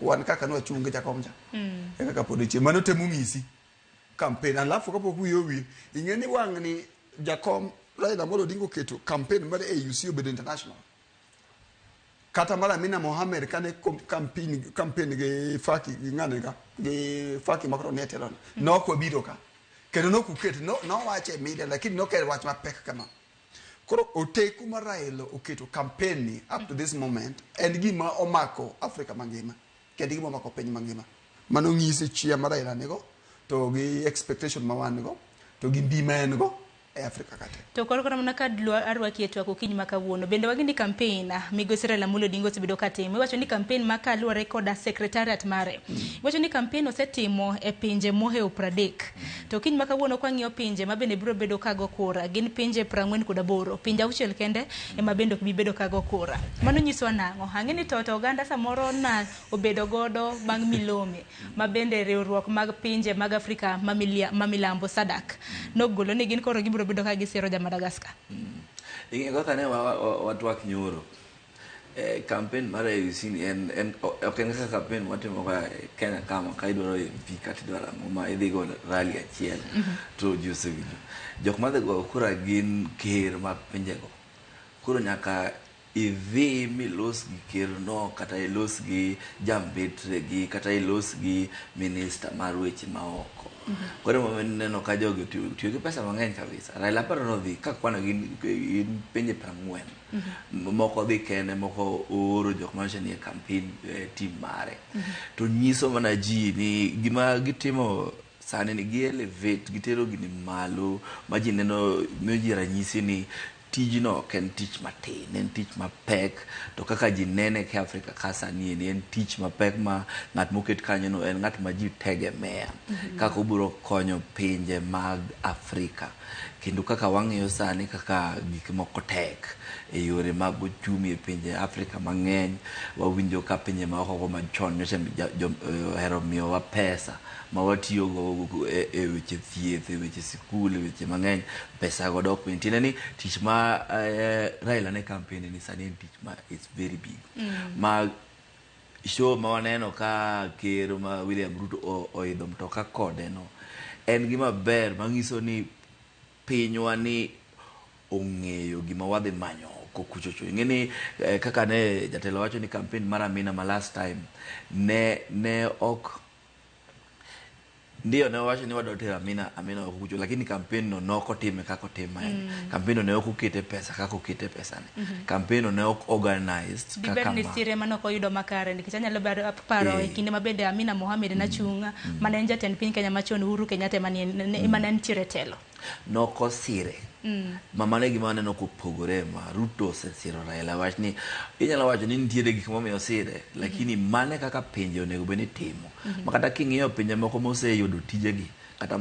wan kaka no chunge jakom ja kaka podiche mano temo ngisi campaign alafu kapok wiyo wil ingeni wang ni jakom Raila Amolo Odinga keto campaign mar AUC obedo international kata mara Amina Mohamed kane campaign ge Faki ngane ga ge Faki Macron netelo no ko biro ka kendo no kuket no wache media lakini no kel wach mapek kama koro oteku mar Raila oketo campaign ni up to this moment and gima omako Africa mangima kendo gima omako piny mangima mano ngise chia mar Raila nego to gi expectation mawan go to gi mbima en go e Africa kate to koro mana kadlo arwaki etu akokiny makawuono bende wagindi campaign migosi Raila Amolo Odinga osebedo katimo iwacho ni campaign makaluore koda secretariat mare iwacho ni campaign osetimo e pinje mohe 30 to kiny makawuono kwang'iyo pinje mabende biro bedo kago kura gin pinje 48 pinje auchiel kende ema bende ok bibedo kago kura mano nyiso nang'o ang'eni to oganda samoro na obedo godo bang' milome mabende riwruok mag pinje mag Afrika mamilambo SADC nogolo ni gin koro gibiro bedo ka gisiro ja Madagascar. Ing'e kane watu wak nyoro campaign mar AUC en ok en kaka campaign watimo ka Kenya kama ka idwaro MP kata idwaro ma idhi go rally achiel to josewinjo jok madhi go kura gin ker mag pinjego koro nyaka idhi milos gi ker no kata ilos gi jambetre gi kata ilos gi minister mar weche maoko koro momen neno ka jogo tiyo gi pesa mang'eny kabisa Raila paro no dhi ka kwano gin pinje 40 moko dhi kene moko oro jok manche ni campaign team mare to nyiso mana ji ni gima gitimo sani ni gi elevate gitero gini malo ma ji neno miyo ji ranyisi ni tijno ken tich matin en tich mapek to kaka ji nene ke Afrika kasa ni en tich mapek ma ng'at moket kanyo no en ng'at ma ji tegemea kaka obiro konyo pinje mag Afrika kendo kaka wang'iyo sani kaka gik moko tek e yore mag uchumi e pinje Afrika mang'eny wawinjo ka pinje maoko machon nyocha hero miyowa pesa ma watiyo go e weche thieth e weche sikul e weche mang'eny pesa go dok piny tiende ni tich ma Raila ne campaign ni sani en tich ma it's very big ma show ma waneno ka ker ma William Ruto oidho mtoka kode no en gima ber mangiso ni pinywa ni ong'eyo gima wadhi manyo kokuchocho ingeni kaka ne jatelo wacho ni campaign mar Amina ma last time ne ok ndio ne wacho ni wadotera Amina okucho lakini campaign no noko time kako tema campaign no ne okukete pesa kako kete pesa ne campaign no ne ok organized kaka ni sire manoko yudo makare nikech anyalo paro e kinde mabende Amina Mohamed na chunga mane jatend piny Kenya machon Uhuru Kenyatta mane ntiere telo noko sire mamane gima neno kopogore ma Ruto sesiro Raila wach ni inyalo wacho ni nitiere gik momiyo sire lakini mane kaka pinje onego bene timo makata king'iyo pinje moko moseyudo tijegi